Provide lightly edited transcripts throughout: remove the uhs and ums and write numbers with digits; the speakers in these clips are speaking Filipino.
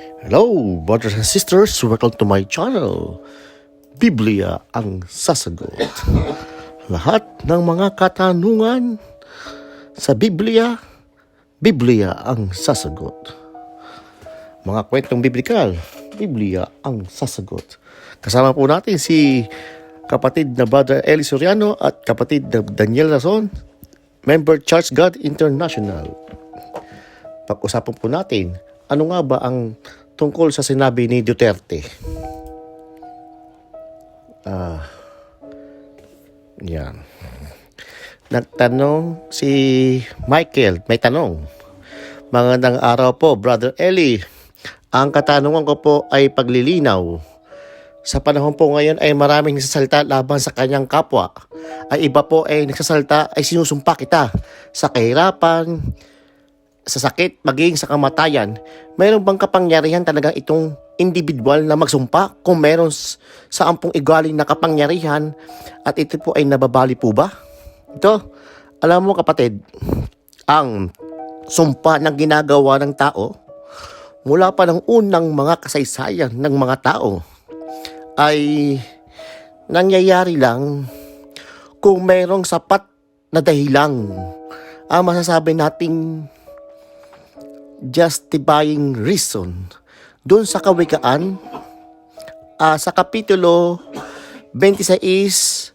Hello, brothers and sisters. Welcome to my channel. Biblia ang sasagot. Lahat ng mga katanungan sa Biblia, Biblia ang sasagot. Mga kwentong biblikal, Biblia ang sasagot. Kasama po natin si kapatid na Brother Eli Soriano at kapatid na Daniel Razon, member Church God International. Pag-usapan po natin, ano nga ba ang tungkol sa sinabi ni Duterte? Yan. Nagtanong si Michael, may tanong. Magandang araw po, Brother Eli. Ang katanungan ko po ay paglilinaw. Sa panahon po ngayon ay maraming nagsasalita laban sa kanyang kapwa. Ay iba po ay nagsasalita ay sinusumpa kita sa kahirapan, sa sakit, maging sa kamatayan. Mayroon bang kapangyarihan talaga itong individual na magsumpa kung meron sa ampong igaling na kapangyarihan at ito po ay nababali po ba? Ito, alam mo kapatid, ang sumpa ng ginagawa ng tao mula pa ng unang mga kasaysayan ng mga tao ay nangyayari lang kung mayroong sapat na dahilan ang masasabi nating justifying reason. Doon sa Kawikaan, sa Kapitulo 26:2,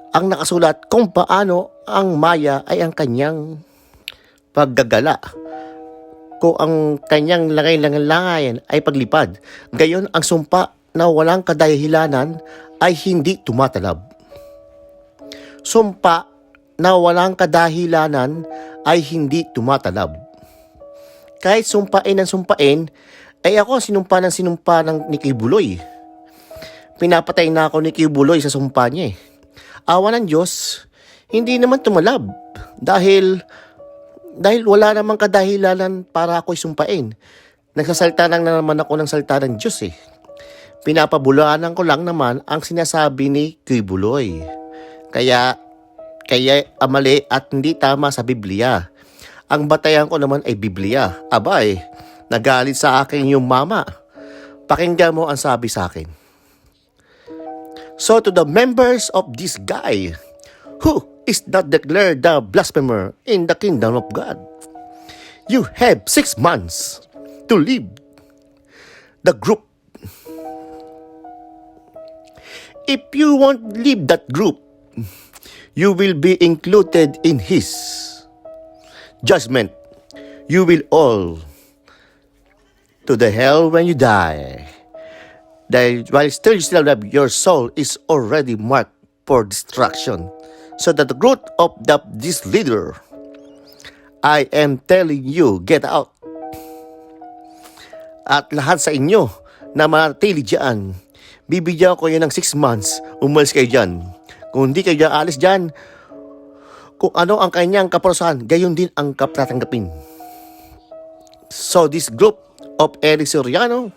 ang nakasulat kung paano ang maya ay ang kanyang paggagala. Kung ang kanyang langay-langayan ay paglipad. Gayon ang sumpa na walang kadahilanan ay hindi tumatalab. Sumpa na walang kadahilanan ay hindi tumatalab. Kahit sumpain ng sumpain, ay ako sinumpa ng ni Kibuloy. Pinapatay na ako ni Kibuloy sa sumpa niya. Awa ng Diyos, hindi naman tumalab. Dahil wala namang kadahilanan para ako'y sumpain. Nagsasalta lang na naman ako ng salta ng Diyos Pinapabulaanan ko lang naman ang sinasabi ni Kibuloy. Kaya mali at hindi tama sa Biblia. Ang batayan ko naman ay Biblia. Abay, nagalit sa akin yung mama. Pakinggan mo ang sabi sa akin. So to the members of this guy who is not declared the blasphemer in the kingdom of God, you have 6 months to leave the group. If you won't leave that group, you will be included in his judgment. You will all to the hell when you die. While still alive, your soul is already marked for destruction. So that the growth of this leader, I am telling you, get out. At lahat sa inyo na manatili dyan, bibigyan ko yun ng 6 months, umalis kayo dyan. Kung hindi kayo alis dyan, kung ano ang kanyang kaparusahan, gayon din ang tatanggapin. So this group of Eli Soriano,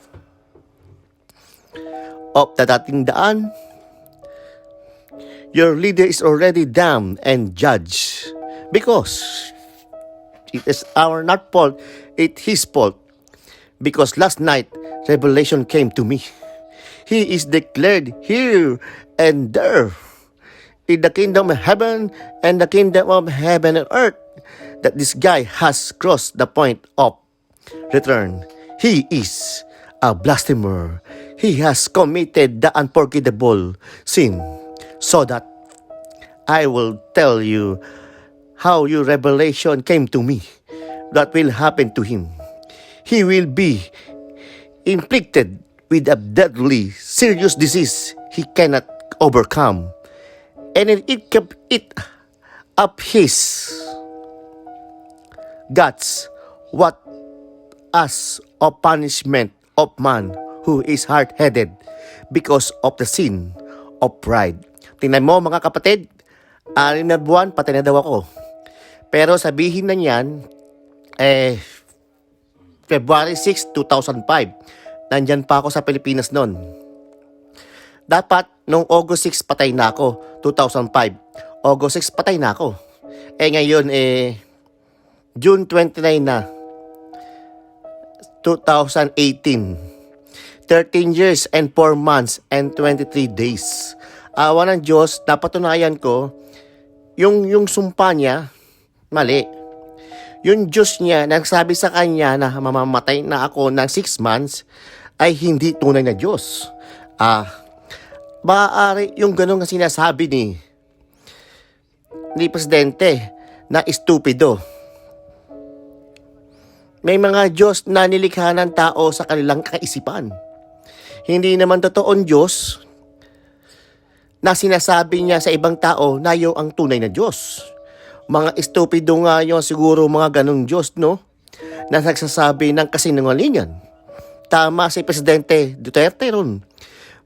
of the dating daan, your leader is already damned and judged. Because it is our not fault, it's his fault. Because last night, revelation came to me. He is declared here and there, in the kingdom of heaven and the kingdom of heaven and earth, that this guy has crossed the point of return. He is a blasphemer. He has committed the unforgivable sin. So that I will tell you how your revelation came to me. That will happen to him. He will be inflicted with a deadly, serious disease he cannot overcome. And it kept it up his guts, what as of punishment of man who is hard-headed because of the sin of pride. Tingnan mo mga kapatid, 6 na buwan, patay na daw ako. Pero sabihin na niyan, February 6, 2005, nandyan pa ako sa Pilipinas noon. Dapat, nung August 6, patay na ako. 2005. August 6, patay na ako. Ngayon, June 29 na. 2018. 13 years and 4 months and 23 days. Awa ng Diyos, napatunayan ko, yung sumpa niya, mali. Yung Diyos niya, nagsabi sa kanya na mamamatay na ako ng 6 months, ay hindi tunay na Diyos. Maaari yung ganun nga sinasabi ni Presidente na estupido. May mga Diyos na nilikha ng tao sa kanilang kaisipan. Hindi naman totoong Diyos na sinasabi niya sa ibang tao na yung ang tunay na Diyos. Mga estupido nga yun siguro mga ganong Diyos, no? Na nagsasabi ng kasinungalingan. Tama si Presidente Duterte ron.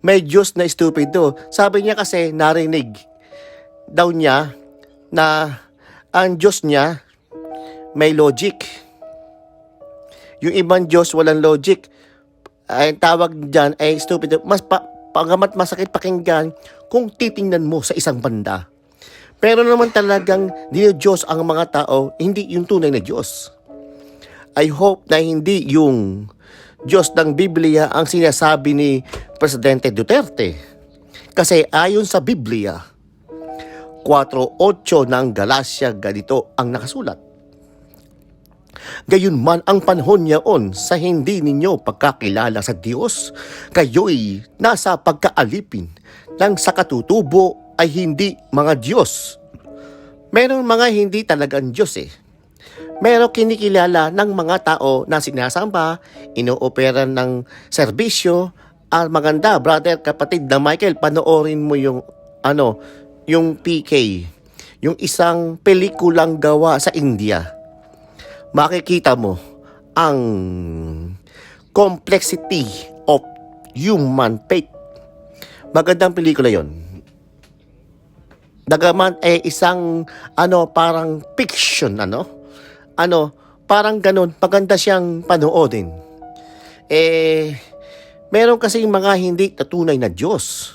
May Diyos na estupido. Sabi niya kasi narinig daw niya na ang Diyos niya may logic. Yung ibang Diyos walang logic. Ay tawag dyan ay stupid. Pagamat masakit pakinggan kung titingnan mo sa isang banda. Pero naman talagang Diyos ang mga tao, hindi yung tunay na Diyos. I hope na hindi yung Diyos ng Biblia ang sinasabi ni Presidente Duterte. Kasi ayon sa Biblia, 4:8 ng Galacia, ganito ang nakasulat. Gayunman ang panahon niyaon sa hindi ninyo pagkakilala sa Diyos, kayo'y nasa pagkaalipin ng sa katutubo ay hindi mga Diyos. Meron mga hindi talagang Diyos Meron kinikilala ng mga tao na sinasamba, inooperan ng serbisyo. Maganda, brother, kapatid na Michael, panoorin mo yung PK, yung isang pelikulang gawa sa India. Makikita mo ang complexity of human faith. Magandang pelikula yon. Dagaman isang parang fiction, parang ganun, maganda siyang panoodin. Meron kasing mga hindi tunay na Diyos.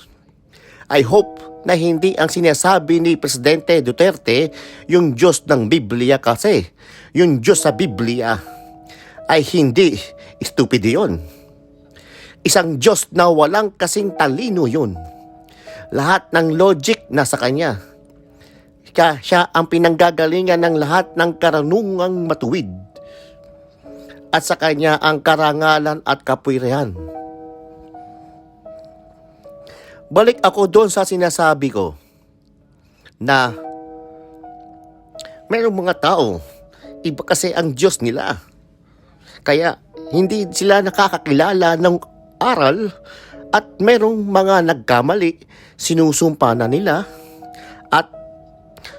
I hope na hindi ang sinasabi ni Presidente Duterte yung Diyos ng Biblia, kasi yung Diyos sa Biblia ay hindi stupido yun. Isang Diyos na walang kasing talino yun. Lahat ng logic nasa kanya. Siya ang pinanggagalingan ng lahat ng karunungang matuwid. At sa kanya ang karangalan at kapurihan. Balik ako doon sa sinasabi ko na mayroong mga tao, iba kasi ang Diyos nila. Kaya hindi sila nakakakilala ng aral at mayroong mga nagkamali, sinusumpa na nila at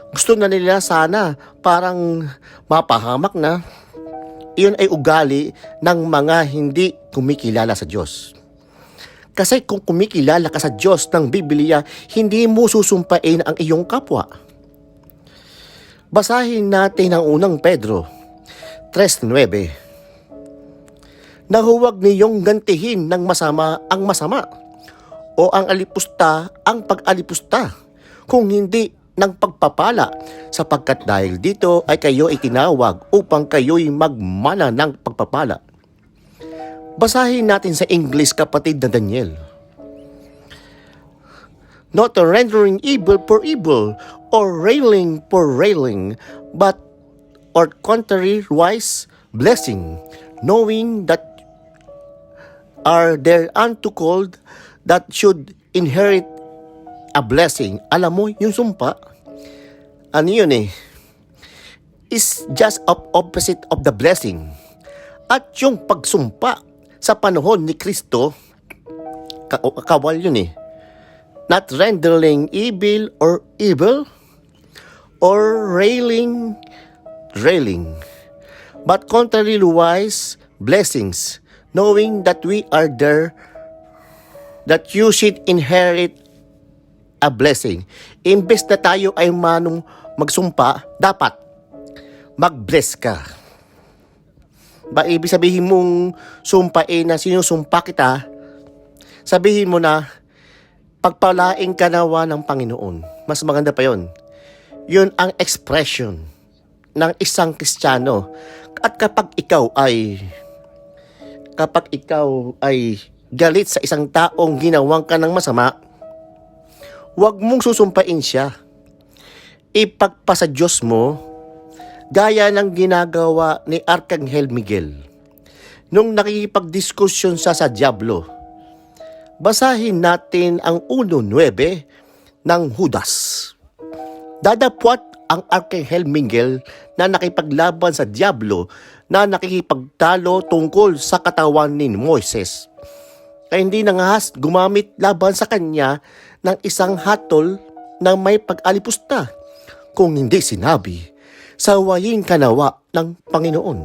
gusto na nila sana parang mapahamak na. Iyon ay ugali ng mga hindi kumikilala sa Diyos. Kasi kung kumikilala ka sa Diyos ng Biblia, hindi mo susumpain ang iyong kapwa. Basahin natin ang unang Pedro 3:9. Na huwag niyong gantihin ng masama ang masama, o ang alipusta ang pag-alipusta, kung hindi ng pagpapala, sapagkat dahil dito ay kayo itinawag upang kayo'y magmana ng pagpapala. Basahin natin sa English, kapatid na Daniel. Not rendering evil for evil, or railing for railing, but or contrariwise blessing, knowing that are there unto called that should inherit a blessing. Alam mo, yung sumpa, ano yun is just opposite of the blessing. At yung pagsumpa sa panahon ni Kristo, kawal yun Not rendering evil or evil, or railing, but contrariwise blessings, knowing that we are there, that you should inherit a blessing. Imbes na tayo ay magsumpa, dapat mag-bless ka. Ba ibig sabihin mong sumpain na sinusumpa kita, sabihin mo na pagpalaing ka nawa ng Panginoon. Mas maganda pa yon. Yun ang expression ng isang Kristiyano. At kapag ikaw ay kapag ikaw ay galit sa isang taong ginawang ka ng masama, huwag mong susumpain siya. Ipagpasa Diyos mo, gaya ng ginagawa ni Arkanghel Miguel nung nakikipagdiskusyon sa Diablo. Basahin natin ang 1:9 ng Judas. Dadapwat ang Arkanghel Miguel na nakipaglaban sa Diablo na nakikipagtalo tungkol sa katawan ni Moises. Kaya hindi nangahas gumamit laban sa kanya ng isang hatol na may pag-alipusta, kung hindi sinabi, sawayin ka nawa ng Panginoon.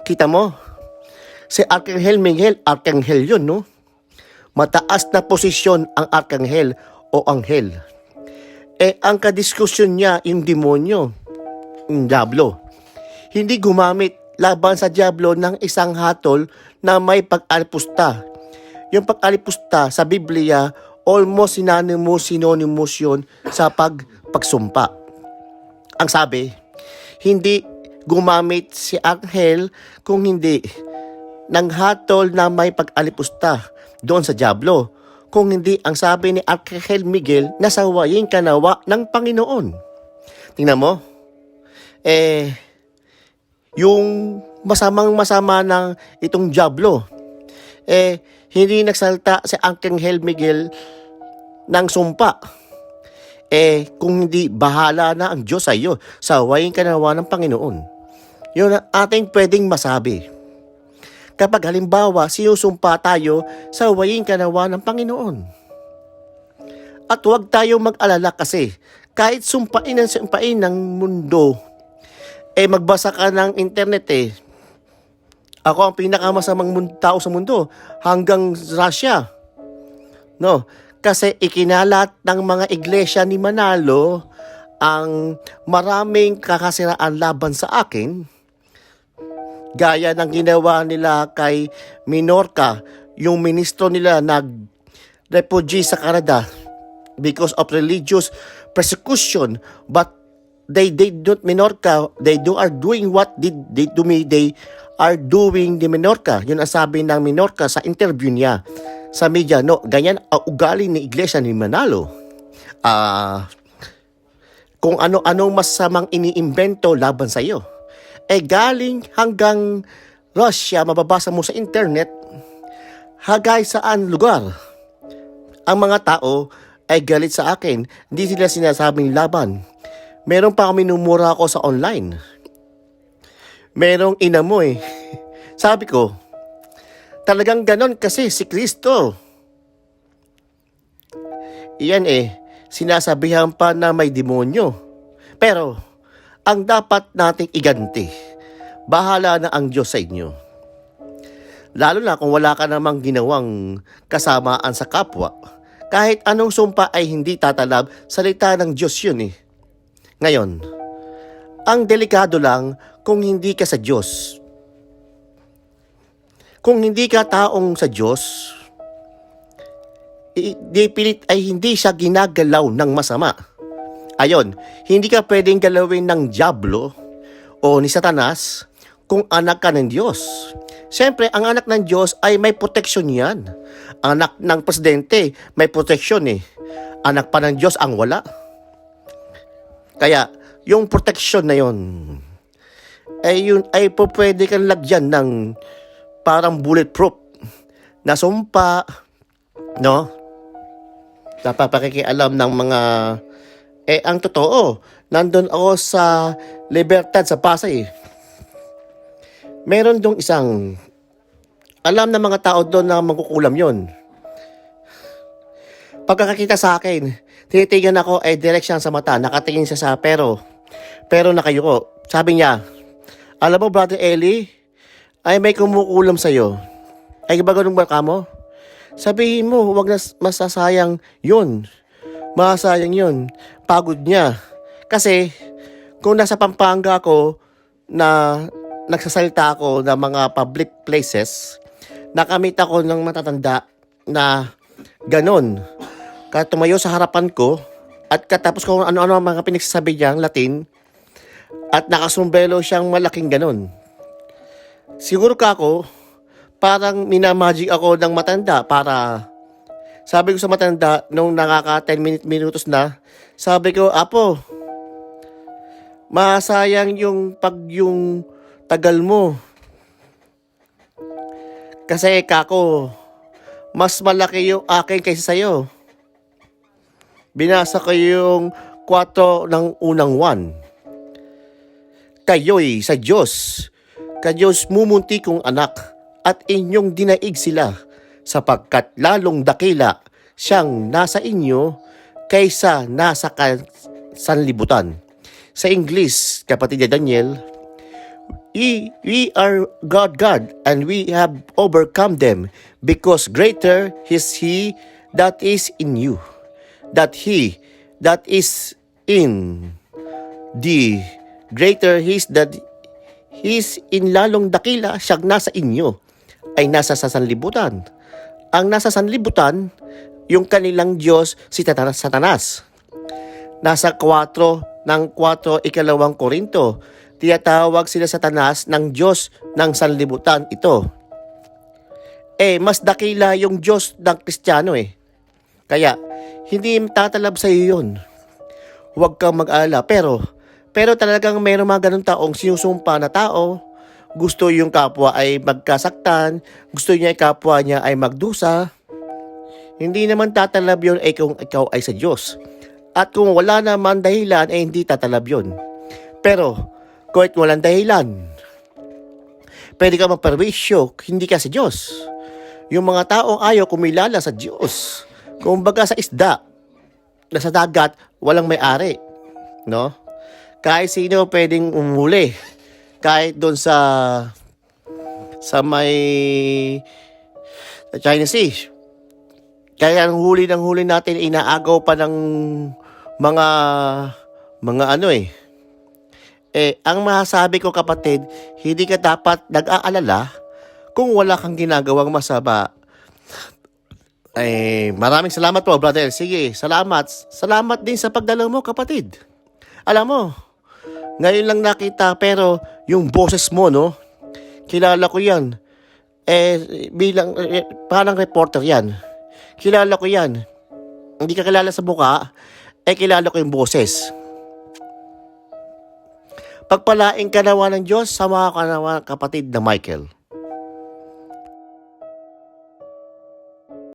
Kita mo, si Arkanghel Miguel, Arkanghel yun, no? Mataas na posisyon ang Arkanghel o Anghel. Ang kadiskusyon niya, yung demonyo, yung Diablo. Hindi gumamit laban sa Diablo ng isang hatol na may pag-alipusta. Yung pag-alipusta sa Biblia, almost synonymous yun sa pagsumpa. Ang sabi, hindi gumamit si Anghel kung hindi ng hatol na may pag-alipusta doon sa Diablo. Kung hindi ang sabi ni Arkanghel Miguel, nasawayin ka nawa ng Panginoon. Tingnan mo, yung masamang-masama ng itong Diablo, hindi nagsalta si Arkanghel Miguel ng sumpa. Kung hindi, bahala na ang Diyos sa iyo, sawayin ka nawa ng Panginoon. Yun ang ating pwedeng masabi. Kapag halimbawa, sinusumpa tayo, sawayin ka nawa ng Panginoon. At huwag tayo mag-alala kasi, kahit sumpain ng mundo, magbasa ka ng internet Ako ang pinakamasamang tao sa mundo, hanggang Russia. No? Kasi ikinalat ng mga iglesia ni Manalo ang maraming kakasiraan laban sa akin, gaya ng ginawa nila kay Minorca, yung ministro nila nag-refugee sa Canada because of religious persecution, but they don't Minorca, they are doing what they do me, they are doing the Minorca. Yun ang sabi ng Minorca sa interview niya sa media. No, ganyan ang ugali ni Iglesia ni Manalo. Kung ano-anong masamang iniimbento laban sa iyo, galing hanggang Russia, mababasa mo sa internet, hagay saan lugar. Ang mga tao ay galit sa akin, hindi sila sinasabing laban. Meron pa kami minumura ako sa online. Merong ina mo Sabi ko, talagang ganon kasi si Kristo. Iyan sinasabihan pa na may demonyo. Pero, ang dapat nating iganti, bahala na ang Diyos sa inyo. Lalo na kung wala ka namang ginawang kasamaan sa kapwa. Kahit anong sumpa ay hindi tatalab, salita ng Diyos yun Ngayon, ang delikado lang kung hindi ka sa Diyos. Kung hindi ka taong sa Diyos, pilit ay hindi siya ginagalaw ng masama. Ayon, hindi ka pwedeng galawin ng Diablo o ni Satanas kung anak ka ng Diyos. Siyempre, ang anak ng Diyos ay may proteksyon yan. Anak ng presidente, may proteksyon Anak pa ng Diyos ang wala. Kaya, yung proteksyon na yun, yun ay pwede kang lagyan ng parang bulletproof na sumpa, no? Napapakikialam ng mga ang totoo, nandun ako sa Libertad sa Pasay. Meron dong isang, alam na mga tao doon na magkukulam yon. Pagkakakita sa akin, tinitigan ako, direct siya sa mata, nakatingin siya sa pero nakayuko. Sabi niya, alam mo Brother Eli, ay may kumukulam sa'yo. Ay ba ganun ba ka mo? Sabihin mo, huwag na masasayang yun. Masasayang yun. Pagod niya. Kasi, kung nasa Pampanga ako, na nagsasalita ako ng mga public places, nakamit ako ng matatanda na ganon. Kaya tumayo sa harapan ko, at katapos ko ano-ano ang mga pinagsasabi niyang Latin, at nakasumbelo siyang malaking ganon. Siguro ka ako, parang minamagic ako ng matanda para, sabi ko sa matanda, nung nakaka 10 minutos na, sabi ko, Apo, masayang yung tagal mo. Kasi kako, mas malaki yung akin kaysa sa'yo. Binasa ko yung 4 ng unang 1. Kayo'y sa Diyos, kayos mumunti kong anak, at inyong dinaig sila, sapagkat lalong dakila siyang nasa inyo kaysa nasa sanlibutan. Sa English, kapatid ni Daniel, we are God, and we have overcome them, because greater is He that is in you, that He that is in the greater His that He's in lalong dakila siyang nasa inyo, ay nasa sa sanlibutan. Ang nasa sanlibutan, yung kanilang Diyos, si Satanas. Nasa 4 ng 4 ikalawang Korinto, tinatawag sila Satanas ng Diyos ng sanlibutan ito. Mas dakila yung Diyos ng Kristiyano Kaya, hindi tatalab sa iyo yun. Huwag kang mag-alala. Pero talagang mayroong mga ganun taong sinusumpa na tao, gusto yung kapwa ay magkasaktan, gusto niya kapwa niya ay magdusa. Hindi naman tatalab yun kung ikaw ay sa Diyos. At kung wala naman dahilan, hindi tatalab yun. Pero, kahit walang dahilan, pwede ka magperwisyo, hindi ka sa Diyos. Yung mga taong ayaw kumilala sa Diyos, kumbaga sa isda, na sa dagat, walang may-ari. No? Kahit sino pwedeng umuli. Kahit doon sa may China Sea. Kaya ang huli natin, inaagaw pa ng mga ang masasabi ko kapatid, hindi ka dapat nag-aalala kung wala kang ginagawang masama. Maraming salamat po, brother. Sige, salamat. Salamat din sa pagdalaw mo, kapatid. Alam mo, ngayon lang nakita, pero yung boses mo, no? Kilala ko yan. Parang reporter yan. Kilala ko yan. Hindi ka kilala sa mukha, kilala ko yung boses. Pagpalaing ka nawa ng Diyos, sama ka nawa kapatid na Michael.